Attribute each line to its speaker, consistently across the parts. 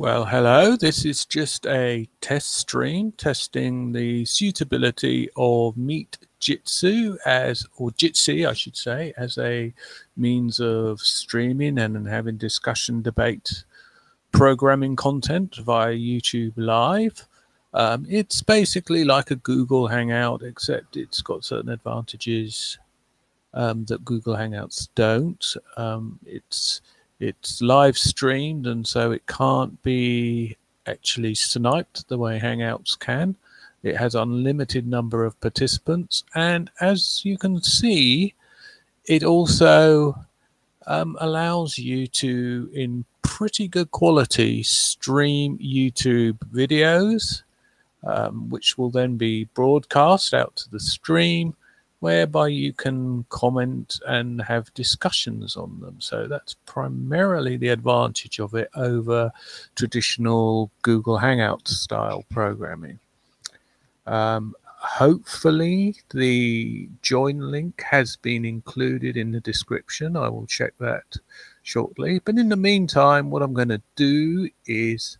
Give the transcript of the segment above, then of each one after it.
Speaker 1: Well, hello. This is just a test stream testing the suitability of Meet Jitsi or Jitsi, I should say, as a means of streaming and having discussion, debate, programming content via YouTube Live. It's basically like a Google Hangout, except it's got certain advantages that Google Hangouts don't. It's live streamed, and so it can't be actually sniped the way Hangouts can. It has unlimited number of participants, and as you can see, it also allows you to, in pretty good quality, stream YouTube videos, which will then be broadcast out to the stream, whereby you can comment and have discussions on them. So that's primarily the advantage of it over traditional Google Hangout style programming. Hopefully the join link has been included in the description. I will check that shortly. But in the meantime, what I'm going to do is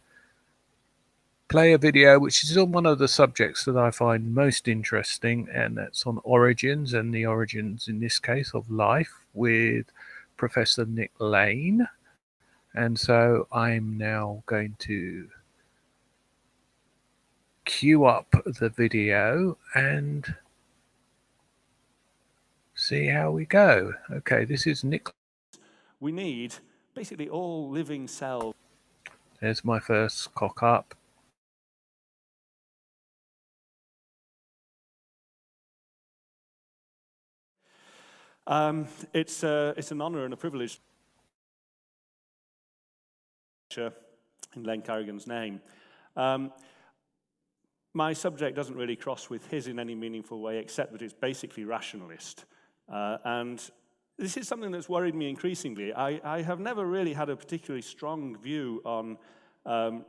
Speaker 1: play a video which is on one of the subjects that I find most interesting, and that's on origins, and the origins in this case of life, with Professor Nick Lane. And so I'm now going to queue up the video and see how we go. Okay, this is Nick.
Speaker 2: We need basically all living cells.
Speaker 1: There's my first cock up.
Speaker 2: It's an honor and a privilege in Len Carrigan's name. My subject doesn't really cross with his in any meaningful way, except that it's basically rationalist. And this is something that's worried me increasingly. I have never really had a particularly strong view on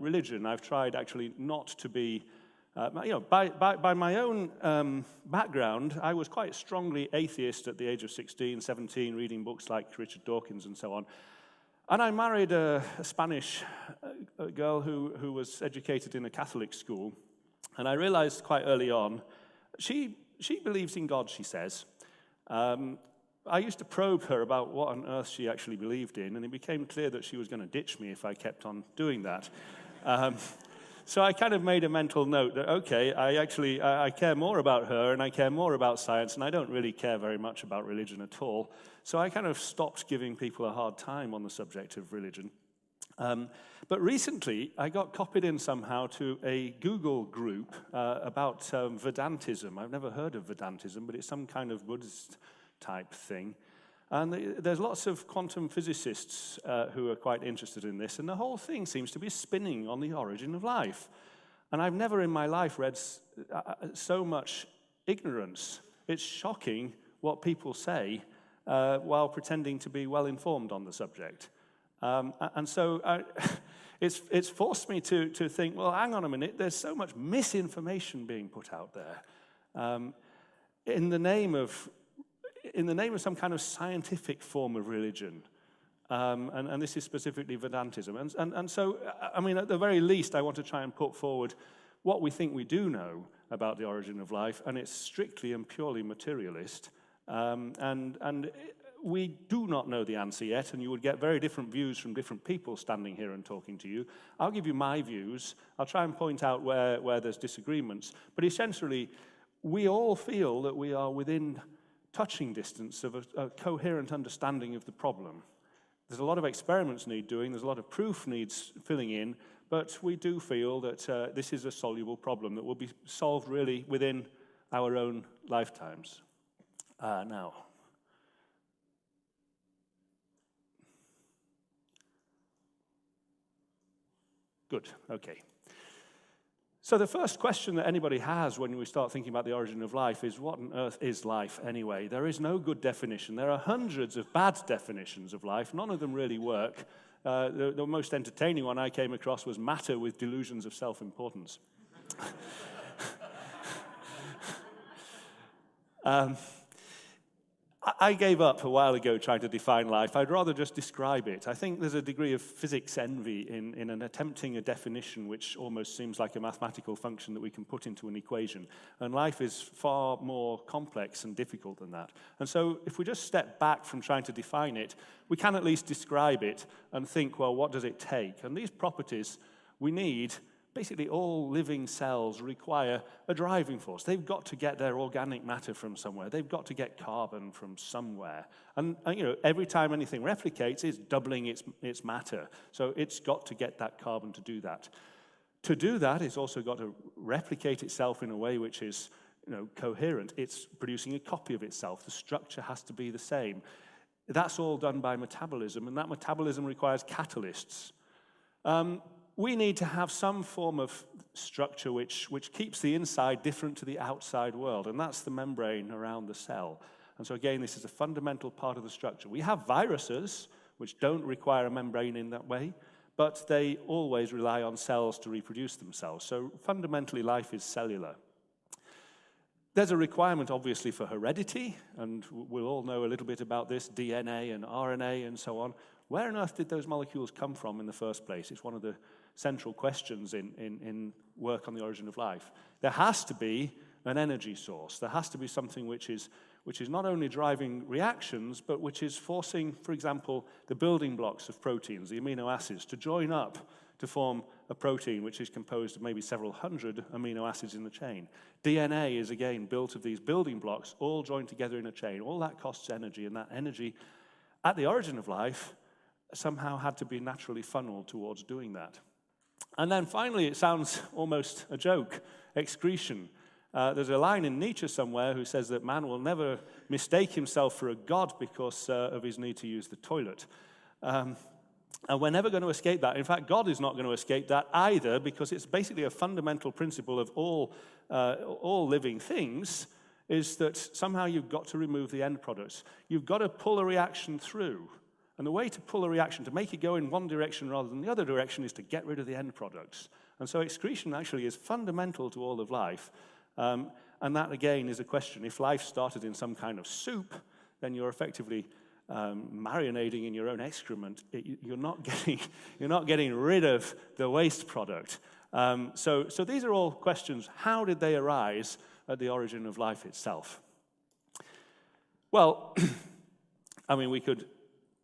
Speaker 2: religion. I've tried actually not to be by my own background, I was quite strongly atheist at the age of 16, 17, reading books like Richard Dawkins and so on. And I married a Spanish girl who was educated in a Catholic school. And I realized quite early on, she believes in God, she says. I used to probe her about what on earth she actually believed in, and it became clear that she was going to ditch me if I kept on doing that. So I kind of made a mental note that, okay, I care more about her and I care more about science, and I don't really care very much about religion at all. So I kind of stopped giving people a hard time on the subject of religion. But recently, I got copied in somehow to a Google group about Vedantism. I've never heard of Vedantism, but it's some kind of Buddhist type thing. And there's lots of quantum physicists who are quite interested in this, and the whole thing seems to be spinning on the origin of life. And I've never in my life read so much ignorance. It's shocking what people say while pretending to be well-informed on the subject. And so it's forced me to think, well, hang on a minute, there's so much misinformation being put out there in the name of some kind of scientific form of religion. And this is specifically Vedantism. And so, I mean, at the very least, I want to try and put forward what we think we do know about the origin of life, and it's strictly and purely materialist. And we do not know the answer yet, and you would get very different views from different people standing here and talking to you. I'll give you my views. I'll try and point out where there's disagreements. But essentially, we all feel that we are within touching distance of a coherent understanding of the problem. There's a lot of experiments need doing, there's a lot of proof needs filling in, but we do feel that this is a soluble problem that will be solved really within our own lifetimes. Now, good, okay. So the first question that anybody has when we start thinking about the origin of life is, what on earth is life anyway? There is no good definition. There are hundreds of bad definitions of life. None of them really work. The most entertaining one I came across was matter with delusions of self-importance. I gave up a while ago trying to define life. I'd rather just describe it. I think there's a degree of physics envy in an attempting a definition which almost seems like a mathematical function that we can put into an equation. And life is far more complex and difficult than that. And so if we just step back from trying to define it, we can at least describe it and think, well, what does it take? And these properties we need. Basically, all living cells require a driving force. They've got to get their organic matter from somewhere. They've got to get carbon from somewhere. And you know, every time anything replicates, it's doubling its matter. So it's got to get that carbon to do that. To do that, it's also got to replicate itself in a way which is, you know, coherent. It's producing a copy of itself. The structure has to be the same. That's all done by metabolism, and that metabolism requires catalysts. We need to have some form of structure which keeps the inside different to the outside world, and that's the membrane around the cell. And so again, this is a fundamental part of the structure. We have viruses which don't require a membrane in that way, but they always rely on cells to reproduce themselves. So fundamentally, life is cellular. There's a requirement, obviously, for heredity, and we'll all know a little bit about this, DNA and RNA and so on. Where on earth did those molecules come from in the first place? It's one of the central questions in work on the origin of life. There has to be an energy source. There has to be something which is not only driving reactions, but which is forcing, for example, the building blocks of proteins, the amino acids, to join up to form a protein which is composed of maybe several hundred amino acids in the chain. DNA is, again, built of these building blocks, all joined together in a chain. All that costs energy, and that energy, at the origin of life, somehow had to be naturally funneled towards doing that. And then finally, it sounds almost a joke, excretion. There's a line in Nietzsche somewhere who says that man will never mistake himself for a god because of his need to use the toilet. And we're never going to escape that. In fact, God is not going to escape that either, because it's basically a fundamental principle of all living things, is that somehow you've got to remove the end products. You've got to pull a reaction through. And the way to pull a reaction, to make it go in one direction rather than the other direction, is to get rid of the end products. And so excretion actually is fundamental to all of life. And that, again, is a question. If life started in some kind of soup, then you're effectively marinating in your own excrement. You're not getting rid of the waste product. So these are all questions. How did they arise at the origin of life itself? Well, I mean, we could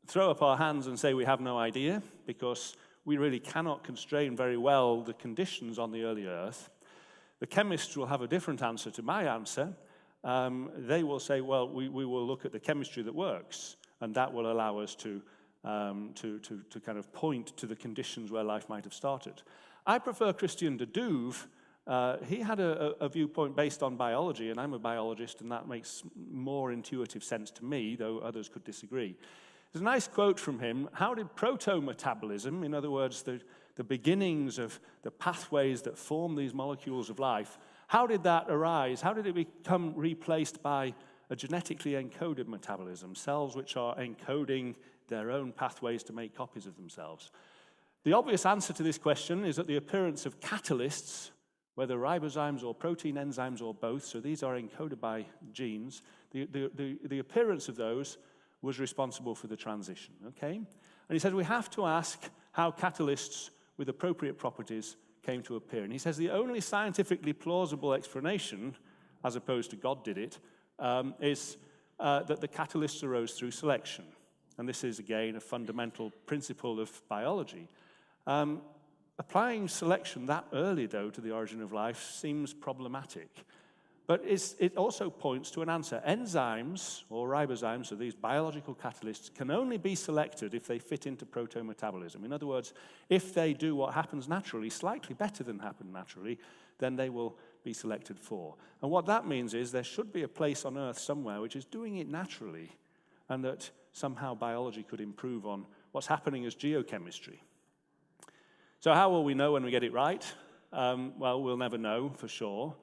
Speaker 2: throw up our hands and say we have no idea, because we really cannot constrain very well the conditions on the early Earth. The chemists will have a different answer to my answer. They will say, well, we will look at the chemistry that works, and that will allow us to kind of point to the conditions where life might have started. I prefer Christian de Duve. He had a viewpoint based on biology, and I'm a biologist, and that makes more intuitive sense to me, though others could disagree. There's a nice quote from him. How did protometabolism, in other words, the beginnings of the pathways that form these molecules of life, how did that arise? How did it become replaced by a genetically encoded metabolism, cells which are encoding their own pathways to make copies of themselves? The obvious answer to this question is that the appearance of catalysts, whether ribozymes or protein enzymes or both, so these are encoded by genes, the appearance of those was responsible for the transition, okay? And he says we have to ask how catalysts with appropriate properties came to appear. And he says the only scientifically plausible explanation, as opposed to God did it, is that the catalysts arose through selection. And this is, again, a fundamental principle of biology. Applying selection that early, though, to the origin of life seems problematic. But it also points to an answer. Enzymes, or ribozymes, so these biological catalysts, can only be selected if they fit into protometabolism. In other words, if they do what happens naturally, slightly better than happened naturally, then they will be selected for. And what that means is there should be a place on Earth somewhere which is doing it naturally, and that somehow biology could improve on what's happening as geochemistry. So how will we know when we get it right? Well, we'll never know for sure.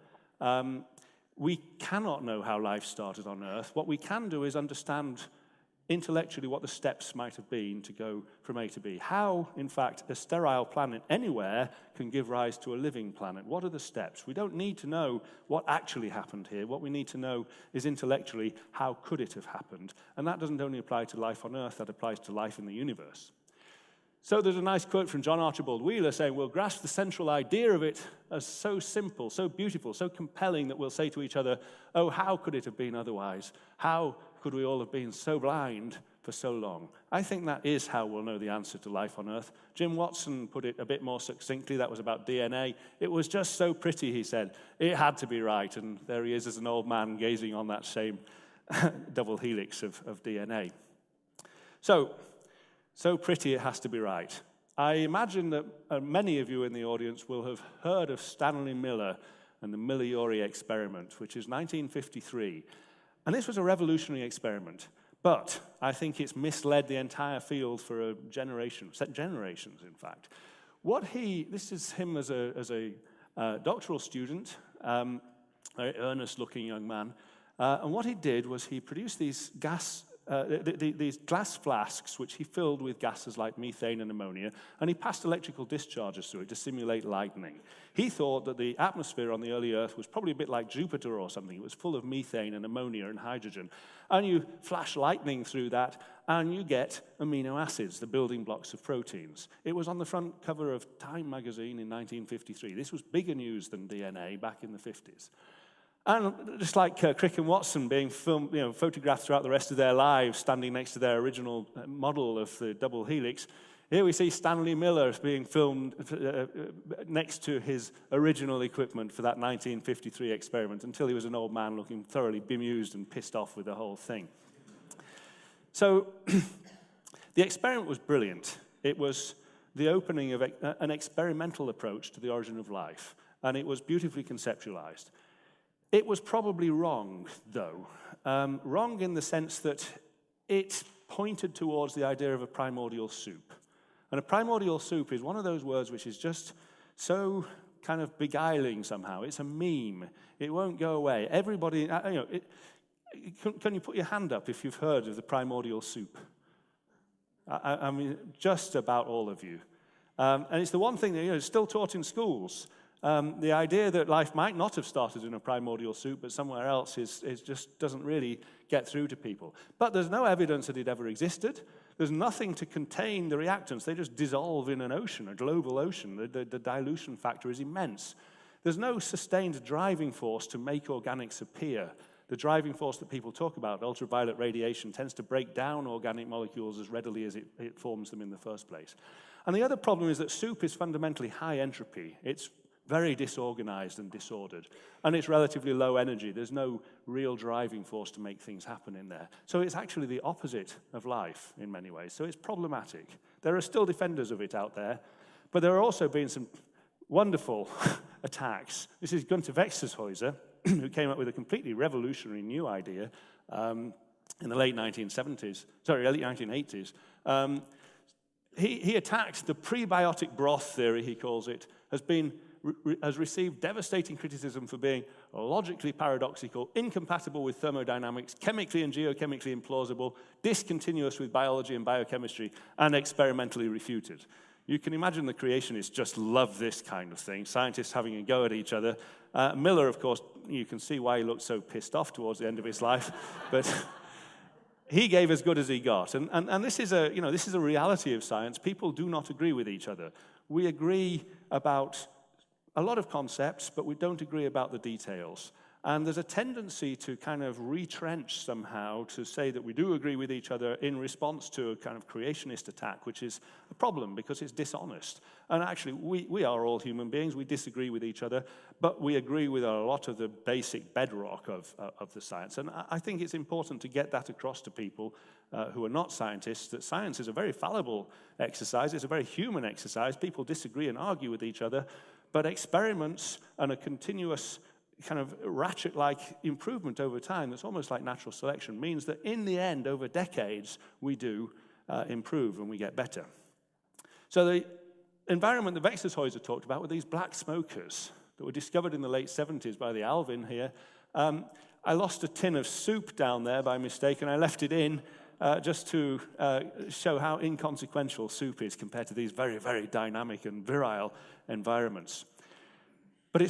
Speaker 2: We cannot know how life started on Earth. What we can do is understand intellectually what the steps might have been to go from A to B. How, in fact, a sterile planet anywhere can give rise to a living planet. What are the steps? We don't need to know what actually happened here. What we need to know is intellectually, how could it have happened? And that doesn't only apply to life on Earth, that applies to life in the universe. So there's a nice quote from John Archibald Wheeler saying, we'll grasp the central idea of it as so simple, so beautiful, so compelling that we'll say to each other, oh, how could it have been otherwise? How could we all have been so blind for so long? I think that is how we'll know the answer to life on Earth. Jim Watson put it a bit more succinctly. That was about DNA. It was just so pretty, he said. It had to be right. And there he is as an old man gazing on that same double helix of DNA. So pretty it has to be right. I imagine that many of you in the audience will have heard of Stanley Miller and the Miller-Urey experiment, which is 1953. And this was a revolutionary experiment, but I think it's misled the entire field for a generation, generations, in fact. This is him as a doctoral student, very earnest-looking young man, and what he did was he produced these these glass flasks, which he filled with gases like methane and ammonia, and he passed electrical discharges through it to simulate lightning. He thought that the atmosphere on the early Earth was probably a bit like Jupiter or something. It was full of methane and ammonia and hydrogen. And you flash lightning through that, and you get amino acids, the building blocks of proteins. It was on the front cover of Time magazine in 1953. This was bigger news than DNA back in the 50s. And just like Crick and Watson being photographed throughout the rest of their lives, standing next to their original model of the double helix, here we see Stanley Miller being filmed next to his original equipment for that 1953 experiment until he was an old man looking thoroughly bemused and pissed off with the whole thing. So the experiment was brilliant. It was the opening of an experimental approach to the origin of life, and it was beautifully conceptualized. It was probably wrong, though. Wrong in the sense that it pointed towards the idea of a primordial soup. And a primordial soup is one of those words which is just so kind of beguiling somehow. It's a meme. It won't go away. Everybody, can you put your hand up if you've heard of the primordial soup? I mean, just about all of you. And it's the one thing that is still taught in schools. The idea that life might not have started in a primordial soup, but somewhere else, is just doesn't really get through to people. But there's no evidence that it ever existed. There's nothing to contain the reactants. They just dissolve in an ocean, a global ocean. The dilution factor is immense. There's no sustained driving force to make organics appear. The driving force that people talk about, ultraviolet radiation, tends to break down organic molecules as readily as it forms them in the first place. And the other problem is that soup is fundamentally high entropy. It's very disorganized and disordered. And it's relatively low energy. There's no real driving force to make things happen in there. So it's actually the opposite of life in many ways. So it's problematic. There are still defenders of it out there, but there have also been some wonderful attacks. This is Gunther Wechselshäuser, who came up with a completely revolutionary new idea in the late 1980s. He attacked the prebiotic broth theory, he calls it, has received devastating criticism for being logically paradoxical, incompatible with thermodynamics, chemically and geochemically implausible, discontinuous with biology and biochemistry, and experimentally refuted. You can imagine the creationists just love this kind of thing, scientists having a go at each other. Miller, of course, you can see why he looked so pissed off towards the end of his life, but he gave as good as he got. And this is a reality of science. People do not agree with each other. We agree about a lot of concepts, but we don't agree about the details. And there's a tendency to kind of retrench somehow to say that we do agree with each other in response to a kind of creationist attack, which is a problem because it's dishonest. And actually, we are all human beings. We disagree with each other, but we agree with a lot of the basic bedrock of the science. And I think it's important to get that across to people who are not scientists, that science is a very fallible exercise. It's a very human exercise. People disagree and argue with each other, but experiments and a continuous kind of ratchet-like improvement over time that's almost like natural selection means that in the end, over decades, we do improve and we get better. So the environment that Wechselshäuser talked about were these black smokers that were discovered in the late 70s by the Alvin here. I lost a tin of soup down there by mistake, and I left it in. just to show how inconsequential soup is compared to these very, very dynamic and virile environments. But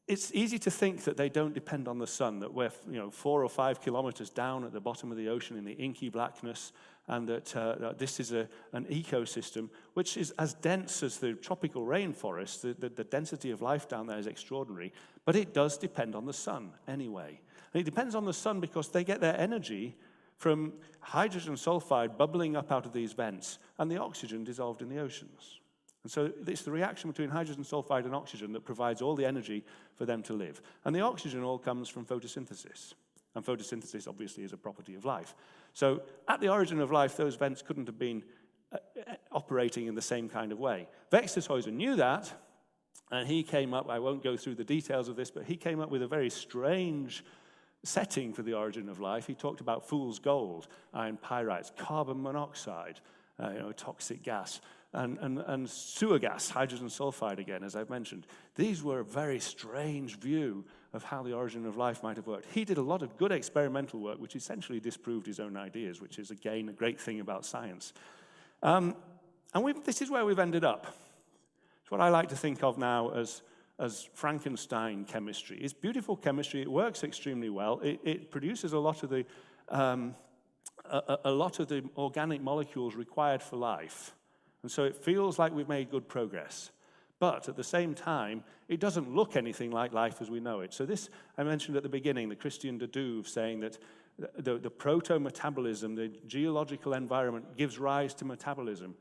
Speaker 2: it's easy to think that they don't depend on the sun, that we're 4 or 5 kilometers down at the bottom of the ocean in the inky blackness, and that this is an ecosystem which is as dense as the tropical rainforest. The density of life down there is extraordinary, but it does depend on the sun anyway. And it depends on the sun because they get their energy from hydrogen sulfide bubbling up out of these vents and the oxygen dissolved in the oceans. And so it's the reaction between hydrogen sulfide and oxygen that provides all the energy for them to live. And the oxygen all comes from photosynthesis. And photosynthesis, obviously, is a property of life. So at the origin of life, those vents couldn't have been operating in the same kind of way. Wechtershäuser knew that, and he came up, I won't go through the details of this, but he came up with a very strange setting for the origin of life. He talked about fool's gold, iron pyrites, carbon monoxide, toxic gas, and sewer gas, hydrogen sulfide again, as I've mentioned. These were a very strange view of how the origin of life might have worked. He did a lot of good experimental work, which essentially disproved his own ideas, which is, again, a great thing about science. And this is where we've ended up. It's what I like to think of now as Frankenstein chemistry. It's beautiful chemistry. It works extremely well. It produces a lot of the organic molecules required for life. And so it feels like we've made good progress. But at the same time, it doesn't look anything like life as we know it. So this, I mentioned at the beginning, the Christian de Duve saying that the proto-metabolism, the geological environment, gives rise to metabolism.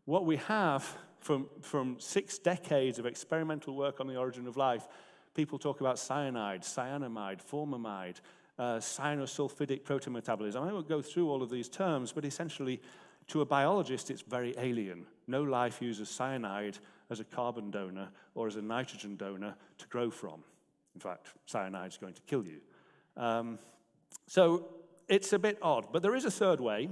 Speaker 2: What we have from 6 decades of experimental work on the origin of life, people talk about cyanide, cyanamide, formamide, cyanosulfidic protometabolism. I won't go through all of these terms, but essentially, to a biologist, it's very alien. No life uses cyanide as a carbon donor or as a nitrogen donor to grow from. In fact, cyanide is going to kill you. So it's a bit odd. But there is a third way,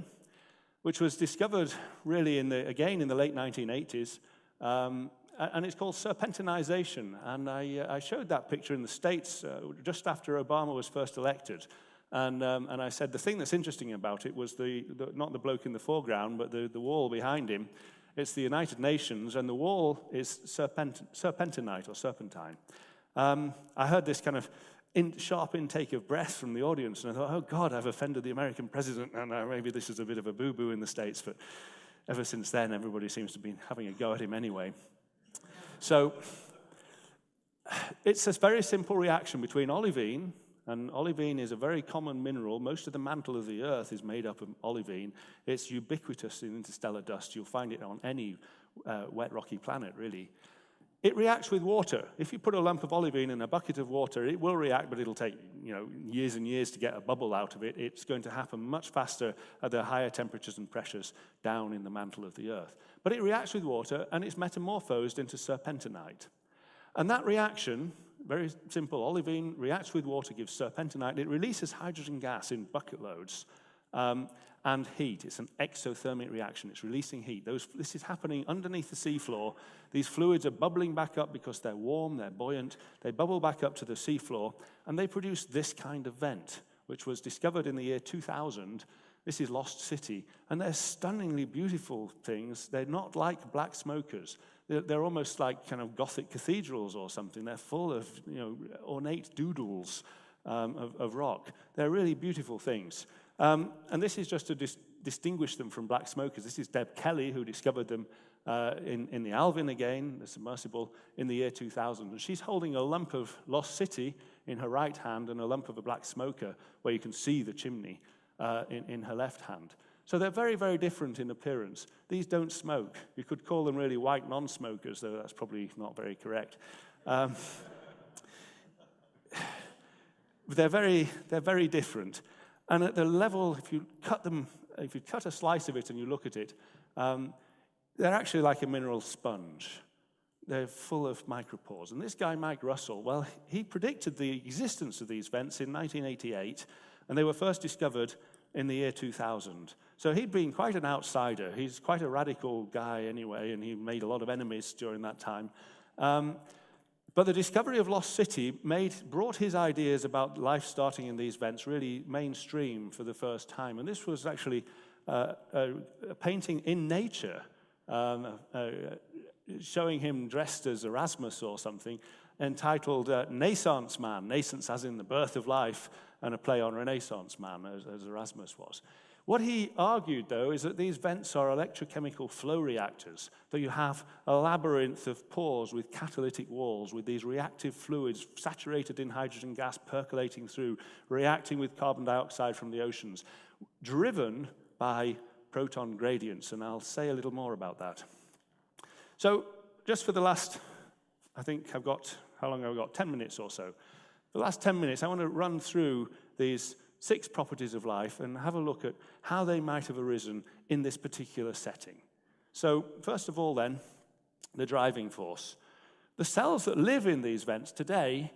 Speaker 2: which was discovered really in the late 1980s, and it's called serpentinization. And I showed that picture in the States just after Obama was first elected. And I said the thing that's interesting about it was not the bloke in the foreground, but the wall behind him. It's the United Nations, and the wall is serpentinite or serpentine. I heard this kind of sharp intake of breath from the audience, and I thought, oh God, I've offended the American president, and maybe this is a bit of a boo-boo in the States, but ever since then, everybody seems to be having a go at him anyway. So it's a very simple reaction between olivine, and olivine is a very common mineral. Most of the mantle of the Earth is made up of olivine. It's ubiquitous in interstellar dust. You'll find it on any wet, rocky planet, really. It reacts with water. If you put a lump of olivine in a bucket of water, it will react, but it'll take years and years to get a bubble out of it. It's going to happen much faster at the higher temperatures and pressures down in the mantle of the Earth. But it reacts with water, and it's metamorphosed into serpentinite. And that reaction, very simple, olivine reacts with water, gives serpentinite. It releases hydrogen gas in bucket loads and heat. It's an exothermic reaction. It's releasing heat. This is happening underneath the seafloor. These fluids are bubbling back up because they're warm, they're buoyant. They bubble back up to the seafloor, and they produce this kind of vent, which was discovered in the year 2000. This is Lost City, and they're stunningly beautiful things. They're not like black smokers. They're almost like kind of Gothic cathedrals or something. They're full of ornate doodles of rock. They're really beautiful things. And this is just to distinguish them from black smokers. This is Deb Kelly, who discovered them in the Alvin again, the submersible, in the year 2000. And she's holding a lump of Lost City in her right hand and a lump of a black smoker where you can see the chimney in her left hand. So they're very, very different in appearance. These don't smoke. You could call them really white non-smokers, though that's probably not very correct. They're very different. And at the level, if you cut a slice of it and you look at it, they're actually like a mineral sponge. They're full of micropores. And this guy, Mike Russell, well, he predicted the existence of these vents in 1988, and they were first discovered in the year 2000. So he'd been quite an outsider. He's quite a radical guy anyway, and he made a lot of enemies during that time. But the discovery of Lost City brought his ideas about life starting in these vents really mainstream for the first time. And this was actually a painting in nature, showing him dressed as Erasmus or something, entitled Naissance Man, nascence as in the birth of life, and a play on Renaissance man, as Erasmus was. What he argued, though, is that these vents are electrochemical flow reactors, that you have a labyrinth of pores with catalytic walls, with these reactive fluids saturated in hydrogen gas percolating through, reacting with carbon dioxide from the oceans, driven by proton gradients, and I'll say a little more about that. So just for the last, I think I've got, how long have I got? 10 minutes or so. The last 10 minutes, I want to run through these 6 properties of life and have a look at how they might have arisen in this particular setting. So first of all then, the driving force. The cells that live in these vents today,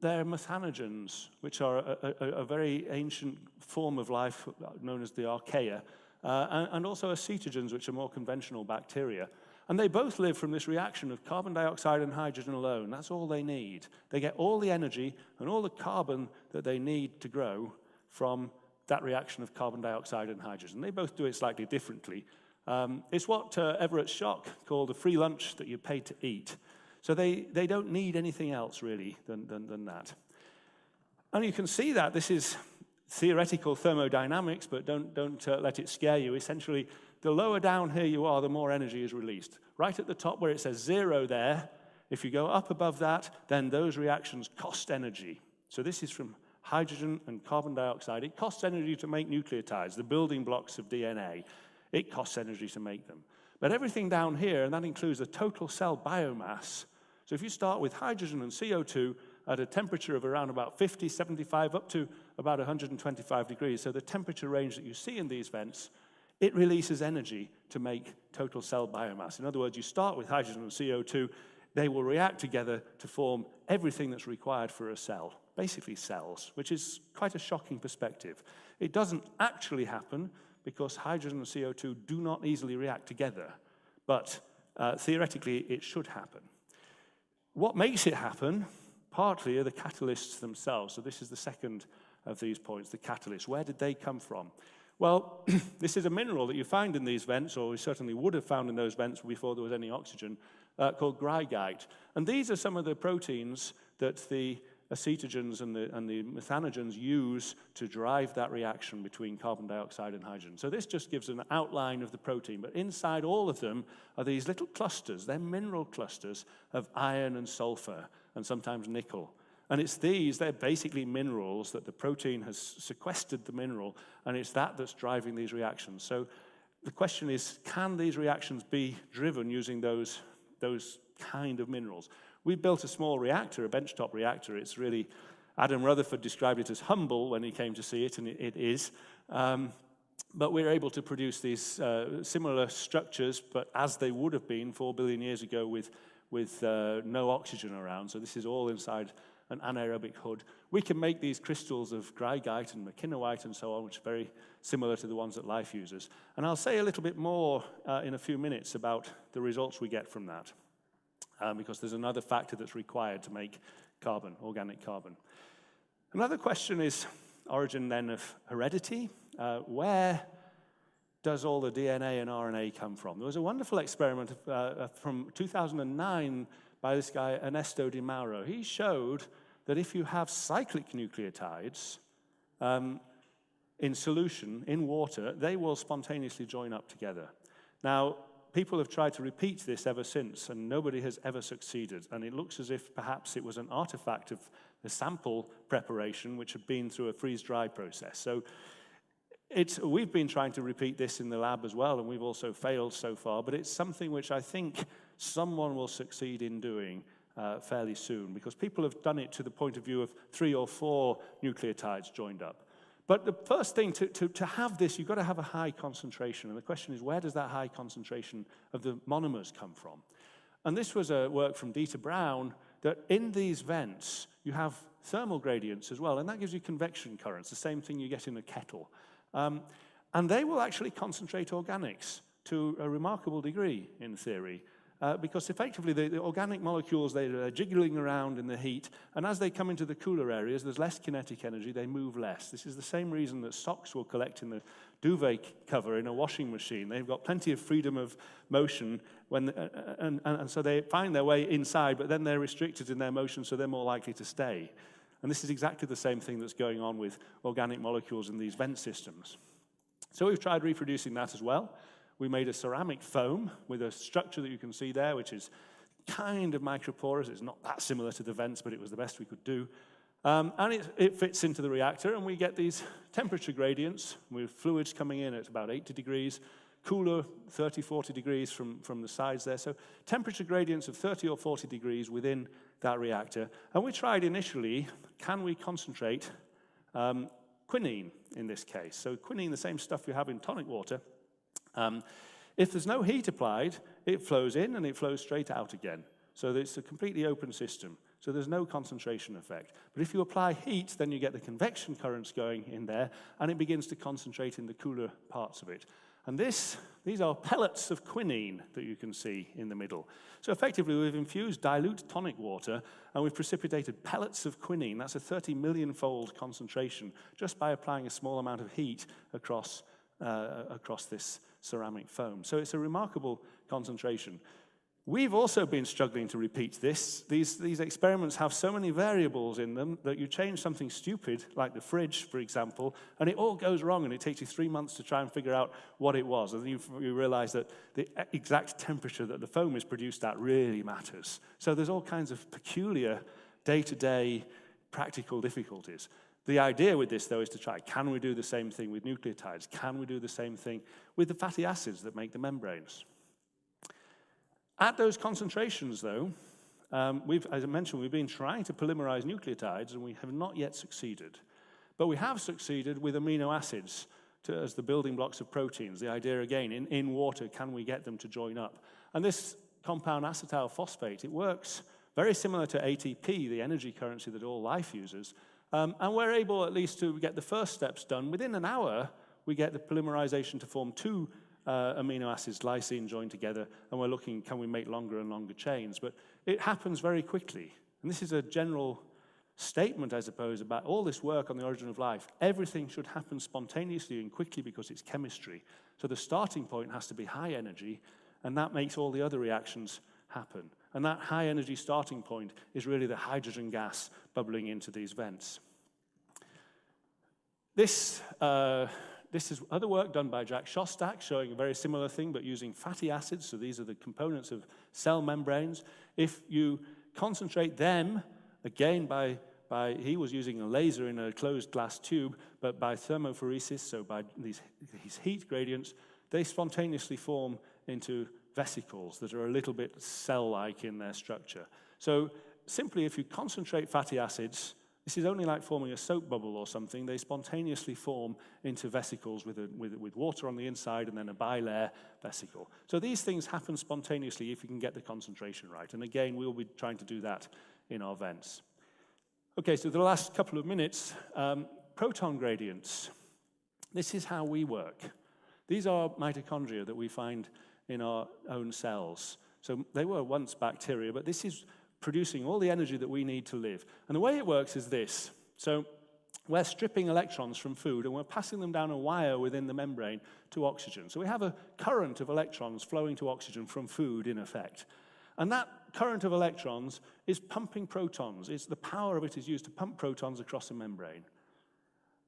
Speaker 2: they're methanogens, which are a very ancient form of life known as the archaea, and also acetogens, which are more conventional bacteria. And they both live from this reaction of carbon dioxide and hydrogen alone. That's all they need. They get all the energy and all the carbon that they need to grow from that reaction of carbon dioxide and hydrogen. They both do it slightly differently. It's what Everett Schock called a free lunch that you pay to eat. So they don't need anything else, really, than that. And you can see that this is theoretical thermodynamics, but don't let it scare you. Essentially, the lower down here you are, the more energy is released. Right at the top where it says 0 there, if you go up above that, then those reactions cost energy. So this is from hydrogen and carbon dioxide. It costs energy to make nucleotides, the building blocks of DNA. It costs energy to make them. But everything down here, and that includes the total cell biomass. So if you start with hydrogen and CO2 at a temperature of around about 50, 75, up to about 125 degrees, so the temperature range that you see in these vents, it releases energy to make total cell biomass. In other words, you start with hydrogen and CO2, they will react together to form everything that's required for a cell, basically cells, which is quite a shocking perspective. It doesn't actually happen because hydrogen and CO2 do not easily react together, but theoretically it should happen. What makes it happen, partly, are the catalysts themselves. So this is the second of these points, the catalysts. Where did they come from? Well, this is a mineral that you find in these vents, or we certainly would have found in those vents before there was any oxygen, called greigite. And these are some of the proteins that the acetogens and the methanogens use to drive that reaction between carbon dioxide and hydrogen. So this just gives an outline of the protein, but inside all of them are these little clusters. They're mineral clusters of iron and sulfur, and sometimes nickel. And it's these, they're basically minerals that the protein has sequestered the mineral, and it's that that's driving these reactions. So the question is, can these reactions be driven using those kind of minerals? We built a small reactor, a benchtop reactor. It's really, Adam Rutherford described it as humble when he came to see it, and it is. But we're able to produce these similar structures, but as they would have been 4 billion years ago with no oxygen around. So this is all inside an anaerobic hood. We can make these crystals of greigite and mckinowite and so on, which are very similar to the ones that life uses. And I'll say a little bit more in a few minutes about the results we get from that, because there's another factor that's required to make carbon, organic carbon. Another question is origin then of heredity. Where does all the DNA and RNA come from? There was a wonderful experiment from 2009 by this guy, Ernesto Di Mauro. He showed that if you have cyclic nucleotides in solution, in water, they will spontaneously join up together. Now, people have tried to repeat this ever since, and nobody has ever succeeded. And it looks as if perhaps it was an artifact of the sample preparation, which had been through a freeze-dry process. So we've been trying to repeat this in the lab as well, and we've also failed so far, but it's something which I think someone will succeed in doing fairly soon, because people have done it to the point of view of 3 or 4 nucleotides joined up. But the first thing, to have this, you've got to have a high concentration, and the question is, where does that high concentration of the monomers come from? And this was a work from Dieter Braun, that in these vents, you have thermal gradients as well, and that gives you convection currents, the same thing you get in a kettle. And they will actually concentrate organics to a remarkable degree, in theory. because effectively the organic molecules, they're jiggling around in the heat, and as they come into the cooler areas, there's less kinetic energy, they move less. This is the same reason that socks will collect in the duvet cover in a washing machine. They've got plenty of freedom of motion, and so they find their way inside, but then they're restricted in their motion, so they're more likely to stay. And this is exactly the same thing that's going on with organic molecules in these vent systems. So we've tried reproducing that as well. We made a ceramic foam with a structure that you can see there, which is kind of microporous. It's not that similar to the vents, but it was the best we could do. And it fits into the reactor, and we get these temperature gradients with fluids coming in at about 80 degrees, cooler 30, 40 degrees from the sides there. So temperature gradients of 30 or 40 degrees within that reactor. And we tried initially, can we concentrate quinine in this case? So quinine, the same stuff you have in tonic water. If there's no heat applied, it flows in and it flows straight out again. So it's a completely open system. So there's no concentration effect. But if you apply heat, then you get the convection currents going in there, and it begins to concentrate in the cooler parts of it. And these are pellets of quinine that you can see in the middle. So effectively, we've infused dilute tonic water, and we've precipitated pellets of quinine. That's a 30 million-fold concentration just by applying a small amount of heat across this ceramic foam. So it's a remarkable concentration. We've also been struggling to repeat this. These experiments have so many variables in them that you change something stupid, like the fridge, for example, and it all goes wrong, and it takes you 3 months to try and figure out what it was. And then you realize that the exact temperature that the foam is produced at really matters. So there's all kinds of peculiar day-to-day practical difficulties. The idea with this, though, is to try, can we do the same thing with nucleotides? Can we do the same thing with the fatty acids that make the membranes? At those concentrations, though, as I mentioned, we've been trying to polymerize nucleotides, and we have not yet succeeded. But we have succeeded with amino acids as the building blocks of proteins. The idea, again, in water, can we get them to join up? And this compound acetyl phosphate, it works very similar to ATP, the energy currency that all life uses. And we're able at least to get the first steps done. Within an hour, we get the polymerization to form 2 amino acids, lysine, joined together, and we're looking, can we make longer and longer chains? But it happens very quickly. And this is a general statement, I suppose, about all this work on the origin of life. Everything should happen spontaneously and quickly because it's chemistry. So the starting point has to be high energy, and that makes all the other reactions happen. And that high energy starting point is really the hydrogen gas bubbling into these vents. This is other work done by Jack Szostak showing a very similar thing, but using fatty acids. So these are the components of cell membranes. If you concentrate them, again, he was using a laser in a closed glass tube, but by thermophoresis, so by these heat gradients, they spontaneously form into vesicles that are a little bit cell-like in their structure. So simply, if you concentrate fatty acids, this is only like forming a soap bubble or something. They spontaneously form into vesicles with water on the inside and then a bilayer vesicle. So these things happen spontaneously if you can get the concentration right. And again, we'll be trying to do that in our vents. Okay, so the last couple of minutes, proton gradients. This is how we work. These are mitochondria that we find in our own cells. So they were once bacteria, but this is producing all the energy that we need to live. And the way it works is this. So we're stripping electrons from food, and we're passing them down a wire within the membrane to oxygen. So we have a current of electrons flowing to oxygen from food, in effect. And that current of electrons is pumping protons. The power of it is used to pump protons across a membrane.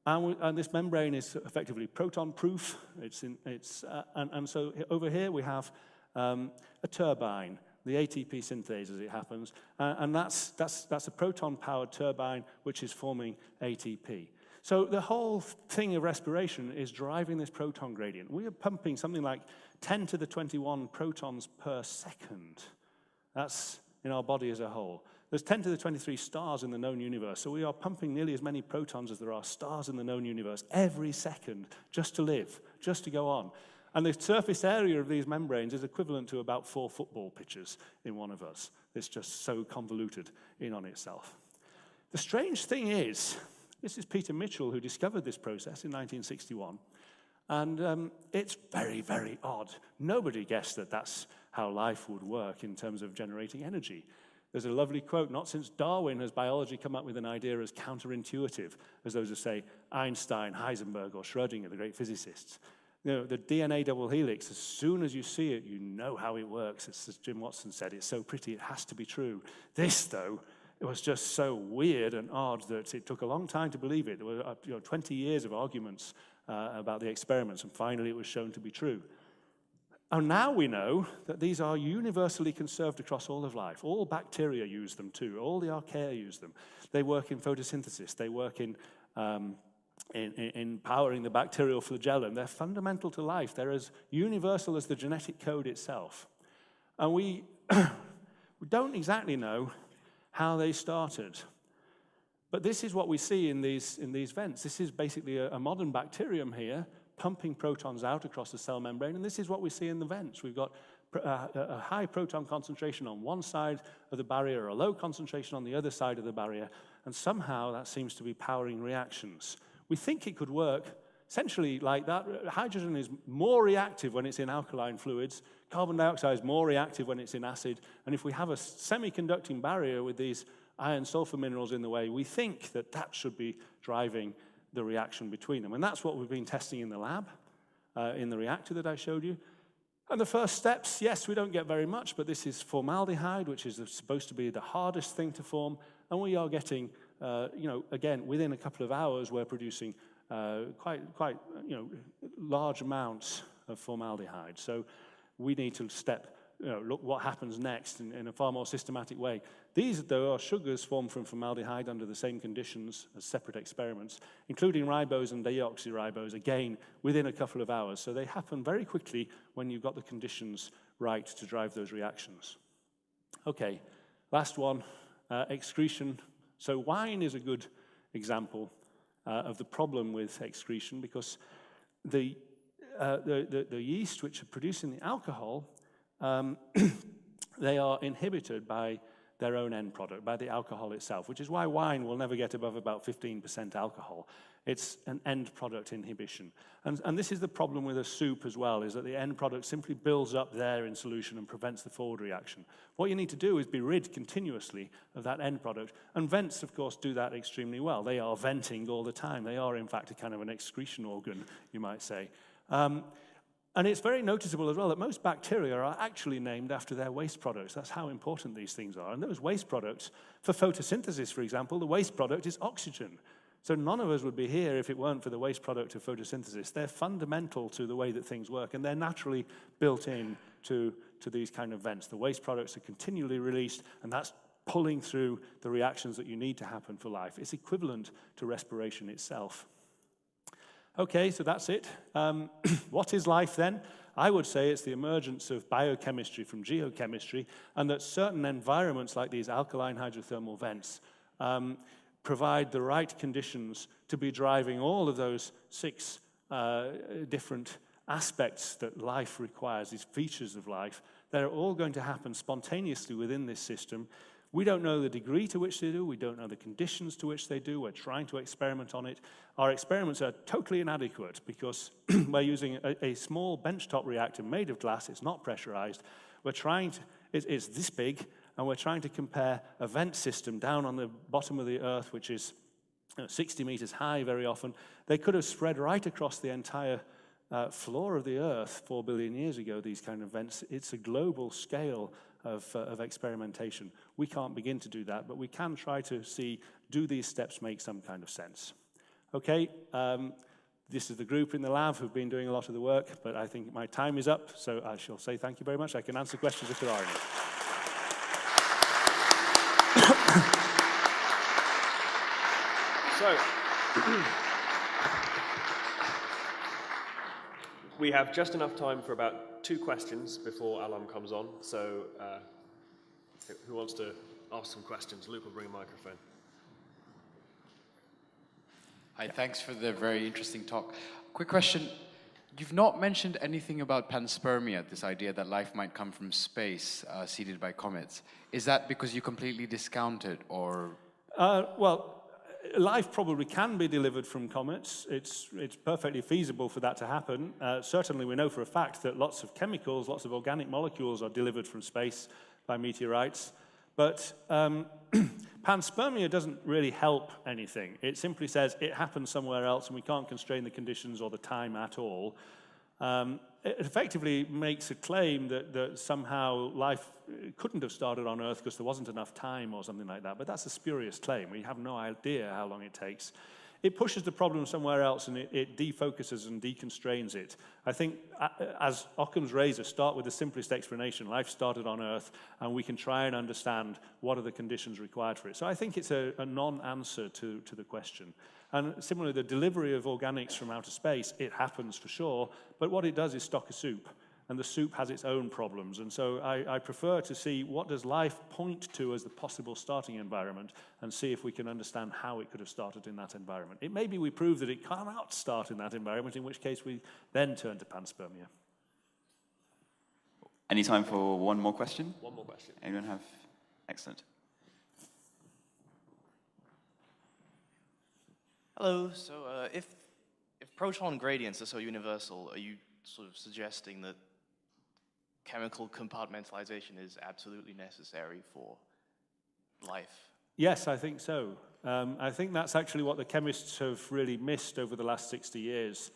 Speaker 2: And this membrane is effectively proton-proof. And so over here we have a turbine, the ATP synthase as it happens, and that's a proton-powered turbine which is forming ATP. So the whole thing of respiration is driving this proton gradient. We are pumping something like 10 to the 21 protons per second. That's in our body as a whole. There's 10 to the 23 stars in the known universe, so we are pumping nearly as many protons as there are stars in the known universe every second just to live, just to go on. And the surface area of these membranes is equivalent to about 4 football pitches in one of us. It's just so convoluted in on itself. The strange thing is, this is Peter Mitchell who discovered this process in 1961, and it's very, very odd. Nobody guessed that that's how life would work in terms of generating energy. There's a lovely quote, not since Darwin has biology come up with an idea as counterintuitive as those who say Einstein, Heisenberg, or Schrödinger, the great physicists. You know, the DNA double helix, as soon as you see it, you know how it works. It's as Jim Watson said, it's so pretty, it has to be true. This, though, it was just so weird and odd that it took a long time to believe it. There were 20 years of arguments about the experiments, and finally it was shown to be true. And now we know that these are universally conserved across all of life. All bacteria use them too. All the archaea use them. They work in photosynthesis. They work in powering the bacterial flagellum. They're fundamental to life. They're as universal as the genetic code itself. And we don't exactly know how they started. But this is what we see in these vents. This is basically a modern bacterium here, pumping protons out across the cell membrane, and this is what we see in the vents. We've got a high proton concentration on one side of the barrier, a low concentration on the other side of the barrier, and somehow that seems to be powering reactions. We think it could work essentially like that. Hydrogen is more reactive when it's in alkaline fluids. Carbon dioxide is more reactive when it's in acid, and if we have a semiconducting barrier with these iron-sulfur minerals in the way, we think that that should be driving the reaction between them. And that's what we've been testing in the lab, in the reactor that I showed you. And the first steps, yes, we don't get very much, but this is formaldehyde, which is supposed to be the hardest thing to form. And we are getting, again, within a couple of hours, we're producing quite large amounts of formaldehyde. So we need to look what happens next in a far more systematic way. These, though, are sugars formed from formaldehyde under the same conditions as separate experiments, including ribose and deoxyribose, again, within a couple of hours. So they happen very quickly when you've got the conditions right to drive those reactions. Okay, last one, excretion. So wine is a good example of the problem with excretion, because the yeast which are producing the alcohol, they are inhibited by their own end product, by the alcohol itself, which is why wine will never get above about 15% alcohol. It's an end product inhibition. And this is the problem with a soup as well, is that the end product simply builds up there in solution and prevents the forward reaction. What you need to do is be rid continuously of that end product. And vents, of course, do that extremely well. They are venting all the time. They are, in fact, a kind of an excretion organ, you might say. And it's very noticeable as well that most bacteria are actually named after their waste products. That's how important these things are. And those waste products, for photosynthesis, for example, the waste product is oxygen. So none of us would be here if it weren't for the waste product of photosynthesis. They're fundamental to the way that things work, and they're naturally built in to these kind of vents. The waste products are continually released, and that's pulling through the reactions that you need to happen for life. It's equivalent to respiration itself. Okay, so that's it. What is life then? I would say it's the emergence of biochemistry from geochemistry, and that certain environments like these alkaline hydrothermal vents provide the right conditions to be driving all of those 6 different aspects that life requires, these features of life. They're all going to happen spontaneously within this system. We don't know the degree to which they do. We don't know the conditions to which they do. We're trying to experiment on it. Our experiments are totally inadequate because we're using a small benchtop reactor made of glass. It's not pressurized. We're trying to, it's this big, and we're trying to compare a vent system down on the bottom of the Earth, which is 60 meters high very often. They could have spread right across the entire floor of the Earth 4 billion years ago, these kind of vents. It's a global scale of experimentation. We can't begin to do that, but we can try to see, do these steps make some kind of sense? Okay, this is the group in the lab who've been doing a lot of the work, but I think my time is up, so I shall say thank you very much. I can answer questions if there are any.
Speaker 3: So, we have just enough time for about 2 questions before Alan comes on. So, who wants to ask some questions? Luke will bring a microphone.
Speaker 4: Hi, thanks for the very interesting talk. Quick question. You've not mentioned anything about panspermia, this idea that life might come from space, seeded by comets. Is that because you completely discount it, or?
Speaker 2: Well, life probably can be delivered from comets. It's perfectly feasible for that to happen. Certainly we know for a fact that lots of chemicals, lots of organic molecules are delivered from space by meteorites. But panspermia doesn't really help anything. It simply says it happens somewhere else and we can't constrain the conditions or the time at all. It effectively makes a claim that somehow life couldn't have started on Earth because there wasn't enough time or something like that. But that's a spurious claim. We have no idea how long it takes. It pushes the problem somewhere else and it defocuses and deconstrains it. I think, as Occam's razor, start with the simplest explanation. Life started on Earth, and we can try and understand what are the conditions required for it. So I think it's a non-answer to the question. And similarly, the delivery of organics from outer space, it happens for sure, but what it does is stock a soup. And the soup has its own problems. And so I prefer to see what does life point to as the possible starting environment and see if we can understand how it could have started in that environment. It may be we prove that it cannot start in that environment, in which case we then turn to panspermia.
Speaker 5: Any time for one more question?
Speaker 3: One more question.
Speaker 5: Anyone have? Excellent.
Speaker 6: Hello. So if proton gradients are so universal, are you sort of suggesting that chemical compartmentalization is absolutely necessary for life?
Speaker 2: Yes, I think so. I think that's actually what the chemists have really missed over the last 60 years.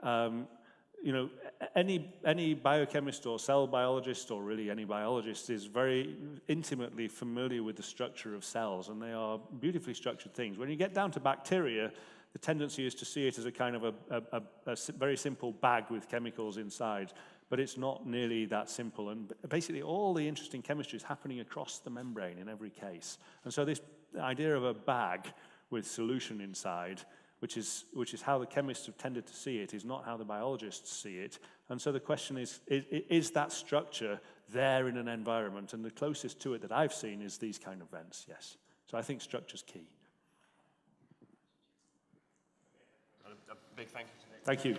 Speaker 2: You know, any biochemist or cell biologist, or really any biologist, is very intimately familiar with the structure of cells, and they are beautifully structured things. When you get down to bacteria, the tendency is to see it as a kind of a very simple bag with chemicals inside, but it's not nearly that simple. And basically all the interesting chemistry is happening across the membrane in every case. And so this idea of a bag with solution inside, which is how the chemists have tended to see it, is not how the biologists see it. And so the question is that structure there in an environment? And the closest to it that I've seen is these kind of vents, yes. So I think structure's key.
Speaker 3: A big thank you to Nick.
Speaker 2: Thank you.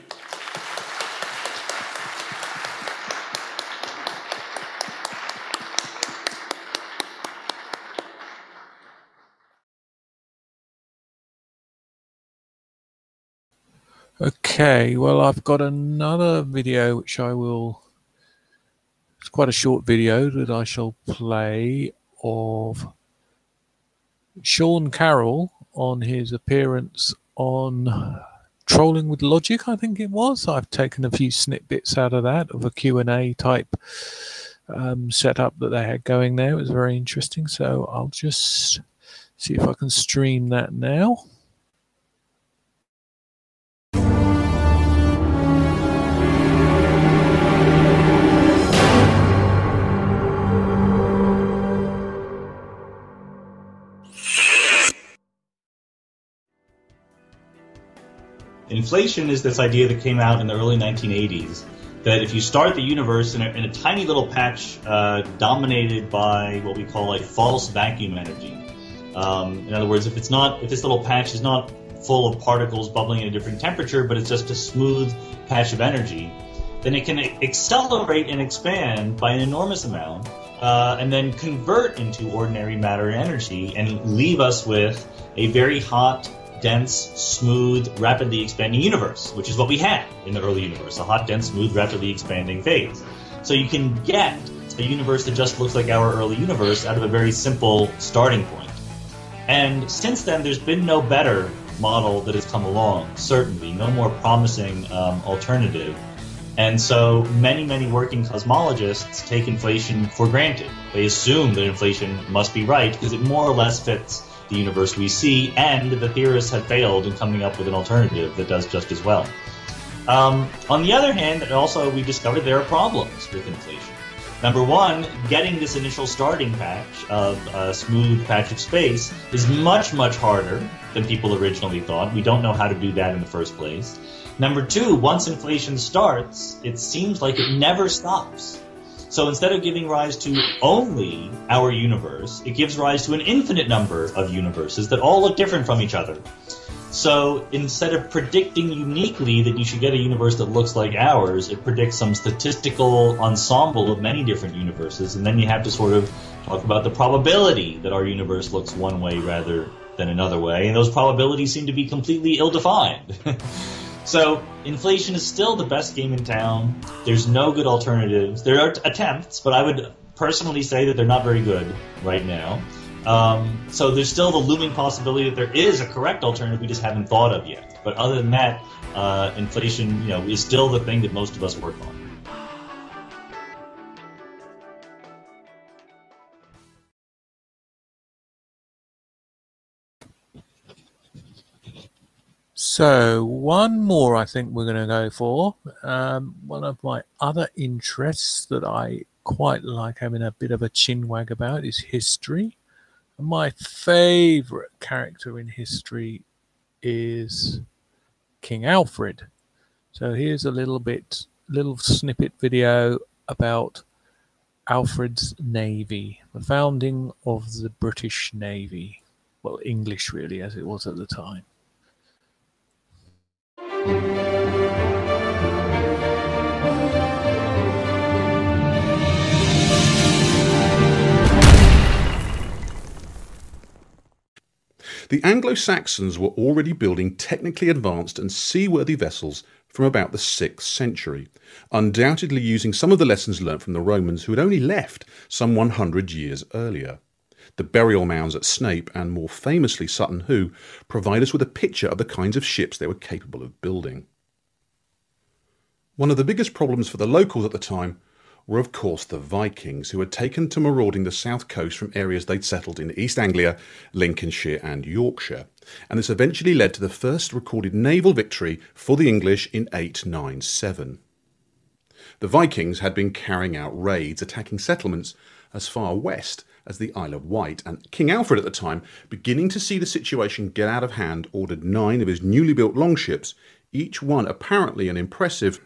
Speaker 1: Okay, well, I've got another video which it's quite a short video that I shall play of Sean Carroll on his appearance on Trolling with Logic, I think it was. I've taken a few snippets out of that, of a Q&A type setup that they had going there. It was very interesting. So I'll just see if I can stream that now.
Speaker 7: Inflation is this idea that came out in the early 1980s, that if you start the universe in a tiny little patch dominated by what we call like false vacuum energy. In other words, if this little patch is not full of particles bubbling at a different temperature, but it's just a smooth patch of energy, then it can accelerate and expand by an enormous amount, and then convert into ordinary matter energy and leave us with a very hot, dense, smooth, rapidly expanding universe, which is what we had in the early universe, a hot, dense, smooth, rapidly expanding phase. So you can get a universe that just looks like our early universe out of a very simple starting point. And since then, there's been no better model that has come along, certainly, no more promising alternative. And so many working cosmologists take inflation for granted. They assume that inflation must be right because it more or less fits the universe we see, and the theorists have failed in coming up with an alternative that does just as well. On the other hand, also we discovered there are problems with inflation. Number one, getting this initial starting patch of a smooth patch of space is much harder than people originally thought. We don't know how to do that in the first place. Number two, once inflation starts, it seems like it never stops. So instead of giving rise to only our universe, it gives rise to an infinite number of universes that all look different from each other. So instead of predicting uniquely that you should get a universe that looks like ours, it predicts some statistical ensemble of many different universes, and then you have to sort of talk about the probability that our universe looks one way rather than another way, and those probabilities seem to be completely ill-defined. So inflation is still the best game in town. There's no good alternatives. There are attempts, but I would personally say that they're not very good right now. So there's still the looming possibility that there is a correct alternative we just haven't thought of yet. But other than that, inflation, is still the thing that most of us work on.
Speaker 1: So one more I think we're going to go for. One of my other interests that I quite like having a bit of a chinwag about is history. And my favourite character in history is King Alfred. So here's a little snippet video about Alfred's Navy, the founding of the British Navy. Well, English really, as it was at the time.
Speaker 8: The Anglo-Saxons were already building technically advanced and seaworthy vessels from about the 6th century, undoubtedly using some of the lessons learnt from the Romans, who had only left some 100 years earlier. The burial mounds at Snape, and more famously Sutton Hoo, provide us with a picture of the kinds of ships they were capable of building. One of the biggest problems for the locals at the time were of course the Vikings, who had taken to marauding the south coast from areas they'd settled in East Anglia, Lincolnshire and Yorkshire, and this eventually led to the first recorded naval victory for the English in 897. The Vikings had been carrying out raids, attacking settlements as far west as the Isle of Wight, and King Alfred at the time, beginning to see the situation get out of hand, ordered 9 of his newly built longships, each one apparently an impressive,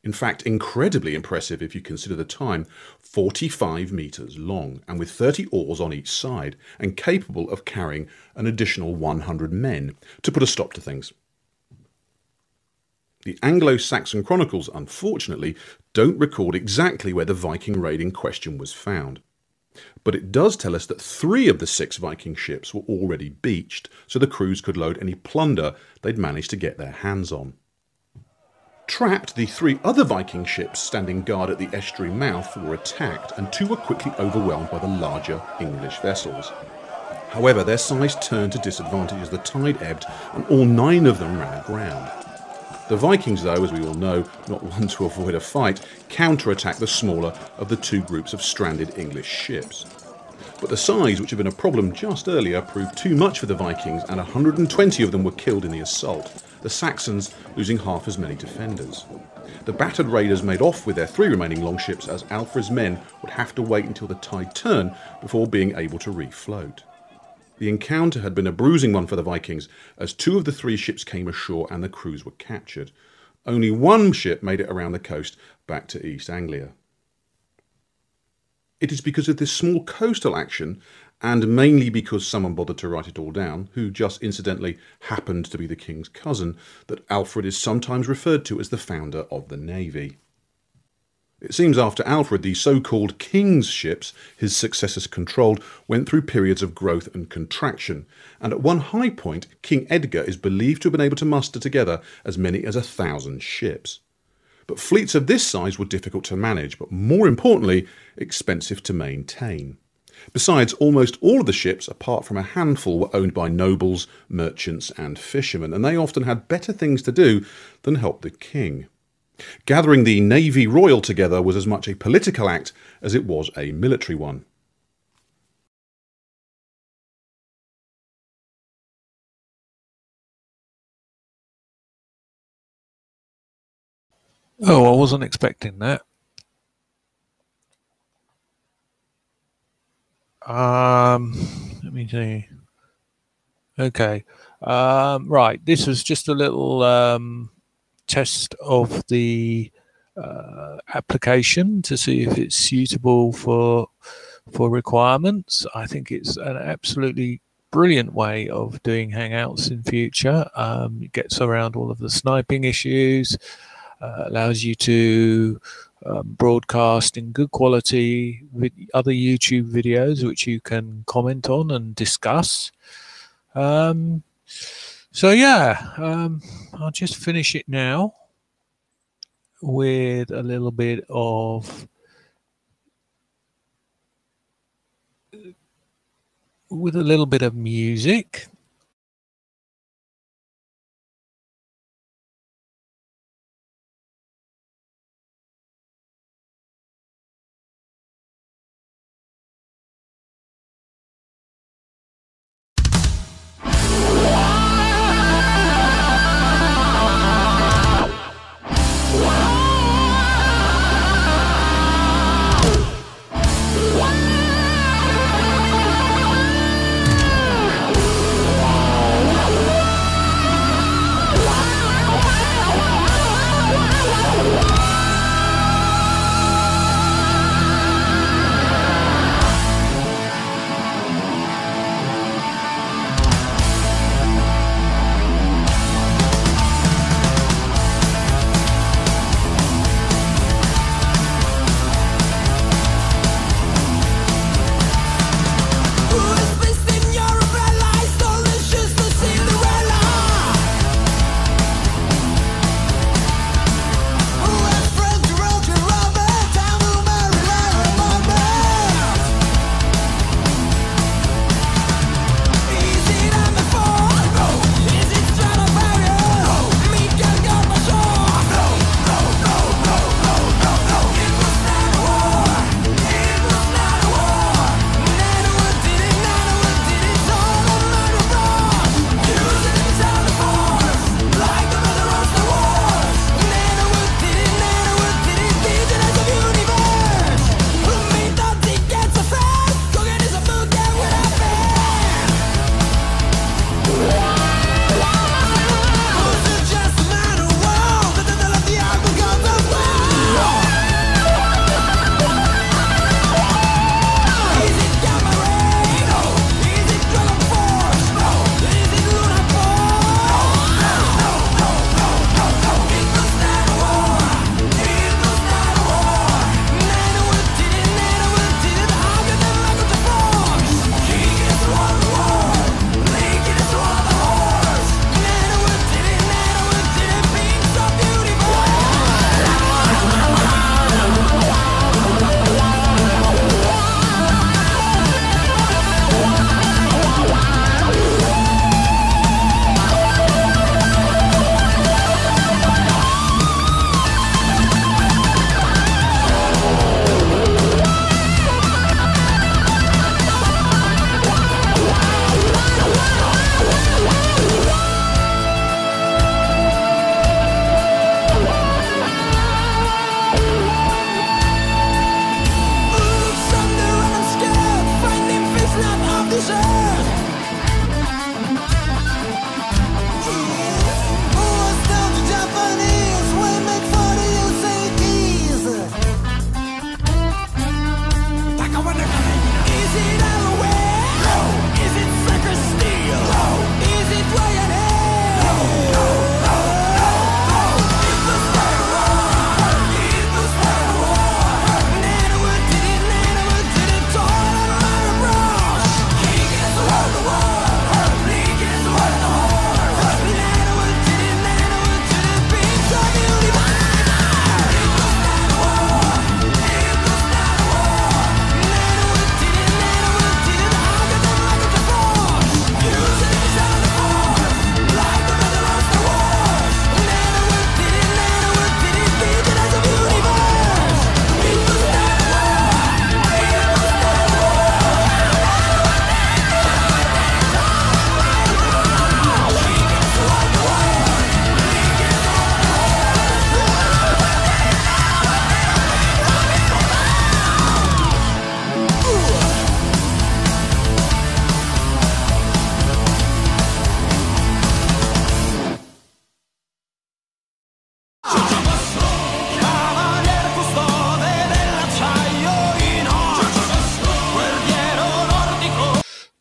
Speaker 8: in fact incredibly impressive if you consider the time, 45 metres long, and with 30 oars on each side, and capable of carrying an additional 100 men, to put a stop to things. The Anglo-Saxon chronicles, unfortunately, don't record exactly where the Viking raid in question was found. But it does tell us that 3 of the 6 Viking ships were already beached, so the crews could load any plunder they'd managed to get their hands on. Trapped, the 3 other Viking ships standing guard at the estuary mouth were attacked, and 2 were quickly overwhelmed by the larger English vessels. However, their size turned to disadvantage as the tide ebbed, and all 9 of them ran aground. The Vikings, though, as we all know, not one to avoid a fight, counter-attacked the smaller of the 2 groups of stranded English ships. But the size, which had been a problem just earlier, proved too much for the Vikings, and 120 of them were killed in the assault, the Saxons losing half as many defenders. The battered raiders made off with their 3 remaining longships, as Alfred's men would have to wait until the tide turned before being able to refloat. The encounter had been a bruising one for the Vikings, as 2 of the 3 ships came ashore and the crews were captured. Only 1 ship made it around the coast back to East Anglia. It is because of this small coastal action, and mainly because someone bothered to write it all down, who just incidentally happened to be the king's cousin, that Alfred is sometimes referred to as the founder of the navy. It seems after Alfred, the so-called king's ships his successors controlled went through periods of growth and contraction, and at one high point, King Edgar is believed to have been able to muster together as many as 1,000 ships. But fleets of this size were difficult to manage, but more importantly, expensive to maintain. Besides, almost all of the ships, apart from a handful, were owned by nobles, merchants and fishermen, and they often had better things to do than help the king. Gathering the Navy Royal together was as much a political act as it was a military one.
Speaker 1: Oh, I wasn't expecting that. Let me see. Okay. Right. This was just a little test of the application to see if it's suitable for requirements. I think it's an absolutely brilliant way of doing Hangouts in future. It gets around all of the sniping issues, allows you to broadcast in good quality with other YouTube videos which you can comment on and discuss. So yeah, I'll just finish it now with a little bit of music.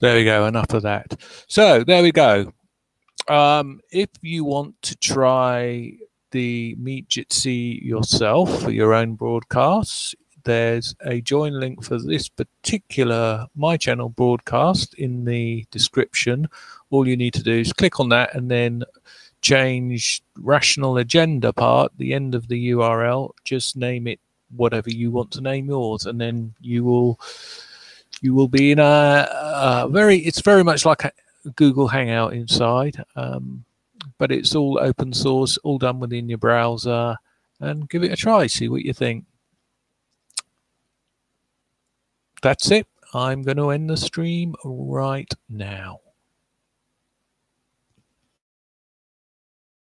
Speaker 1: There we go, enough of that. So there we go. If you want to try the Meet Jitsi yourself for your own broadcasts, there's a join link for this particular My Channel broadcast in the description. All you need to do is click on that and then change rational agenda part, the end of the URL, just name it whatever you want to name yours, and then you will be in it's very much like a Google Hangout inside, but it's all open source, all done within your browser, and give it a try, see what you think. That's it. I'm going to end the stream right now.